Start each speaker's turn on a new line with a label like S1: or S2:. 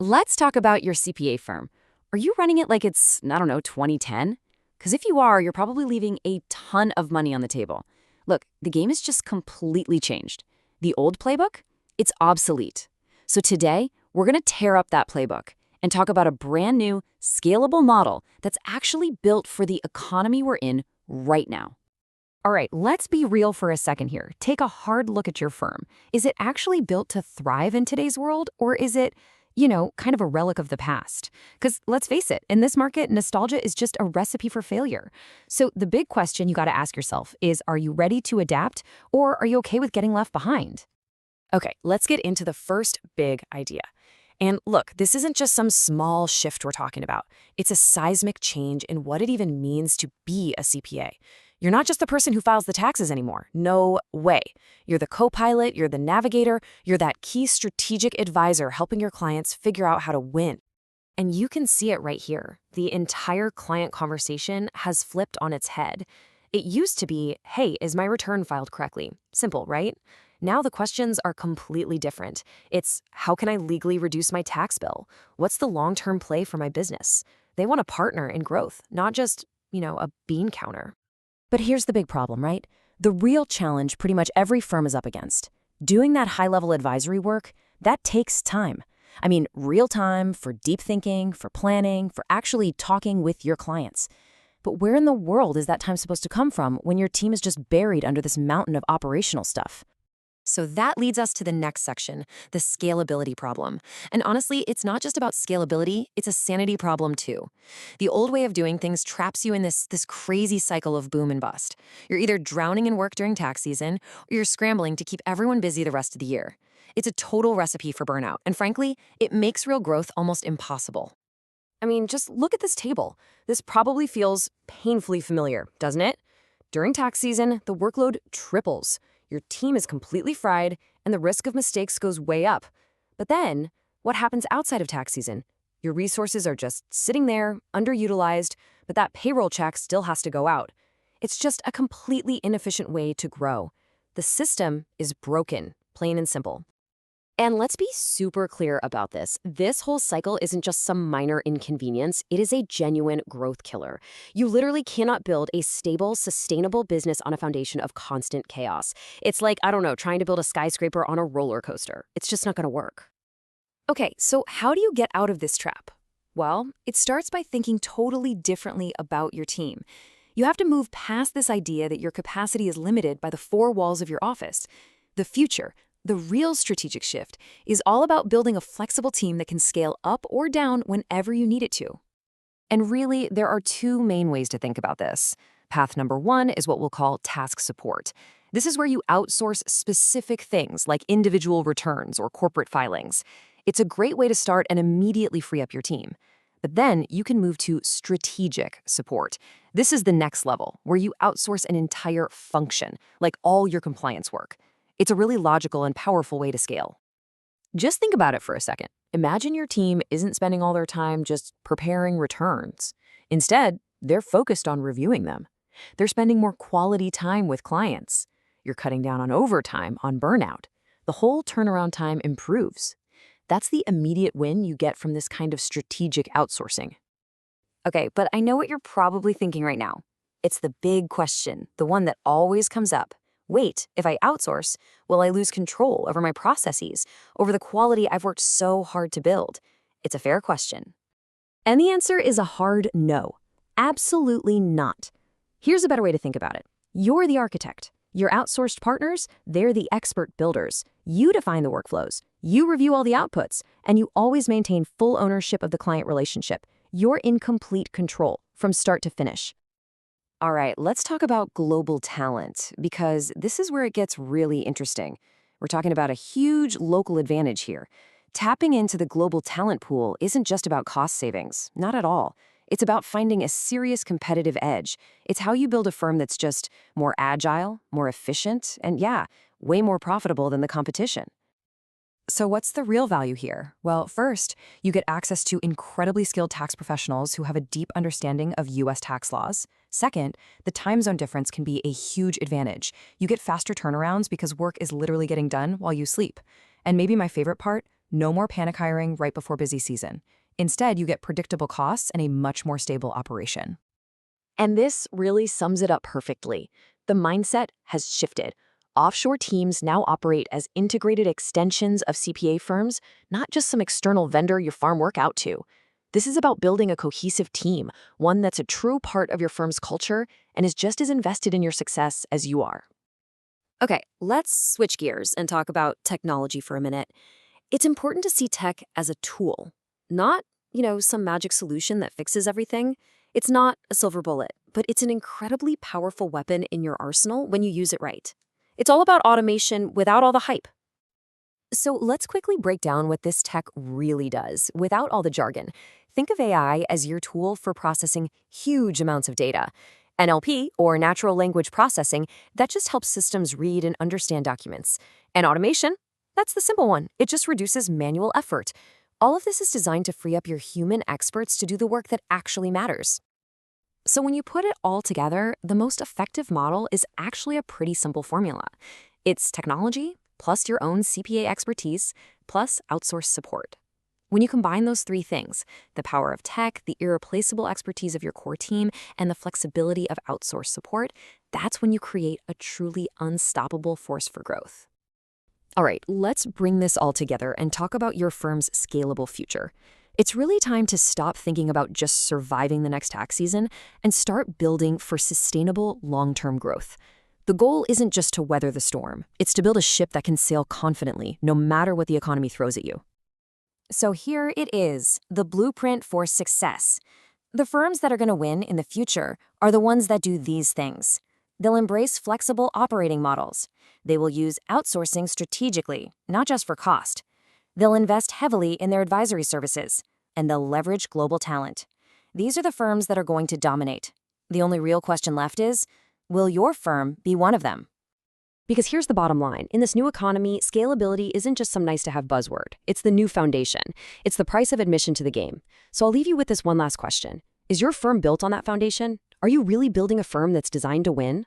S1: Let's talk about your CPA firm. Are you running it like it's, I don't know, 2010? Because if you are, you're probably leaving a ton of money on the table. Look, the game has just completely changed. The old playbook? It's obsolete. So today, we're going to tear up that playbook and talk about a brand new, scalable model that's actually built for the economy we're in right now. All right, let's be real for a second here. Take a hard look at your firm. Is it actually built to thrive in today's world, or is it, kind of a relic of the past? Because let's face it, in this market, nostalgia is just a recipe for failure. So the big question you got to ask yourself is, are you ready to adapt, or are you okay with getting left behind? Okay, let's get into the first big idea. And look, this isn't just some small shift we're talking about. It's a seismic change in what it even means to be a CPA. You're not just the person who files the taxes anymore. No way. You're the co-pilot, you're the navigator, you're that key strategic advisor helping your clients figure out how to win. And you can see it right here. The entire client conversation has flipped on its head. It used to be, hey, is my return filed correctly? Simple, right? Now the questions are completely different. It's, how can I legally reduce my tax bill? What's the long-term play for my business? They want a partner in growth, not just, a bean counter. But here's the big problem, right? The real challenge pretty much every firm is up against. Doing that high-level advisory work, that takes time. I mean, real time for deep thinking, for planning, for actually talking with your clients. But where in the world is that time supposed to come from when your team is just buried under this mountain of operational stuff? So that leads us to the next section, the scalability problem. And honestly, it's not just about scalability, it's a sanity problem too. The old way of doing things traps you in this crazy cycle of boom and bust. You're either drowning in work during tax season, or you're scrambling to keep everyone busy the rest of the year. It's a total recipe for burnout, and frankly, it makes real growth almost impossible. I mean, just look at this table. This probably feels painfully familiar, doesn't it? During tax season, the workload triples. Your team is completely fried, and the risk of mistakes goes way up. But then, what happens outside of tax season? Your resources are just sitting there, underutilized, but that payroll check still has to go out. It's just a completely inefficient way to grow. The system is broken, plain and simple. And let's be super clear about this. This whole cycle isn't just some minor inconvenience. It is a genuine growth killer. You literally cannot build a stable, sustainable business on a foundation of constant chaos. It's like, I don't know, trying to build a skyscraper on a roller coaster. It's just not going to work. Okay, so how do you get out of this trap? Well, it starts by thinking totally differently about your team. You have to move past this idea that your capacity is limited by the four walls of your office. The future, the real strategic shift, is all about building a flexible team that can scale up or down whenever you need it to. And really, there are two main ways to think about this. Path number one is what we'll call task support. This is where you outsource specific things like individual returns or corporate filings. It's a great way to start and immediately free up your team. But then you can move to strategic support. This is the next level, where you outsource an entire function, like all your compliance work. It's a really logical and powerful way to scale. Just think about it for a second. Imagine your team isn't spending all their time just preparing returns. Instead, they're focused on reviewing them. They're spending more quality time with clients. You're cutting down on overtime, on burnout. The whole turnaround time improves. That's the immediate win you get from this kind of strategic outsourcing. Okay, but I know what you're probably thinking right now. It's the big question, the one that always comes up. Wait, if I outsource, will I lose control over my processes, over the quality I've worked so hard to build? It's a fair question. And the answer is a hard no. Absolutely not. Here's a better way to think about it. You're the architect. Your outsourced partners, they're the expert builders. You define the workflows. You review all the outputs, and you always maintain full ownership of the client relationship. You're in complete control from start to finish. All right, let's talk about global talent, because this is where it gets really interesting. We're talking about a huge local advantage here. Tapping into the global talent pool isn't just about cost savings, not at all. It's about finding a serious competitive edge. It's how you build a firm that's just more agile, more efficient, and yeah, way more profitable than the competition. So what's the real value here? Well, first, you get access to incredibly skilled tax professionals who have a deep understanding of U.S. tax laws. Second, the time zone difference can be a huge advantage. You get faster turnarounds because work is literally getting done while you sleep. And maybe my favorite part,
S2: No more panic hiring right before busy season. Instead, you get predictable costs and a much more stable operation.
S1: And this really sums it up perfectly. The mindset has shifted. Offshore teams now operate as integrated extensions of CPA firms, not just some external vendor you farm work out to. This is about building a cohesive team, one that's a true part of your firm's culture and is just as invested in your success as you are. Okay, let's switch gears and talk about technology for a minute. It's important to see tech as a tool, not, some magic solution that fixes everything. It's not a silver bullet, but it's an incredibly powerful weapon in your arsenal when you use it right. It's all about automation without all the hype. So let's quickly break down what this tech really does without all the jargon. Think of AI as your tool for processing huge amounts of data. NLP, or natural language processing, that just helps systems read and understand documents. And automation, that's the simple one. It just reduces manual effort. All of this is designed to free up your human experts to do the work that actually matters. So when you put it all together, the most effective model is actually a pretty simple formula. It's technology plus your own CPA expertise plus outsourced support. When you combine those three things, the power of tech, the irreplaceable expertise of your core team, and the flexibility of outsourced support, that's when you create a truly unstoppable force for growth. All right, let's bring this all together and talk about your firm's scalable future. It's really time to stop thinking about just surviving the next tax season and start building for sustainable long-term growth. The goal isn't just to weather the storm. It's to build a ship that can sail confidently, no matter what the economy throws at you. So here it is, the blueprint for success. The firms that are going to win in the future are the ones that do these things. They'll embrace flexible operating models. They will use outsourcing strategically, not just for cost. They'll invest heavily in their advisory services, and they'll leverage global talent. These are the firms that are going to dominate. The only real question left is, will your firm be one of them? Because here's the bottom line. In this new economy, scalability isn't just some nice-to-have buzzword. It's the new foundation. It's the price of admission to the game. So I'll leave you with this one last question. Is your firm built on that foundation? Are you really building a firm that's designed to win?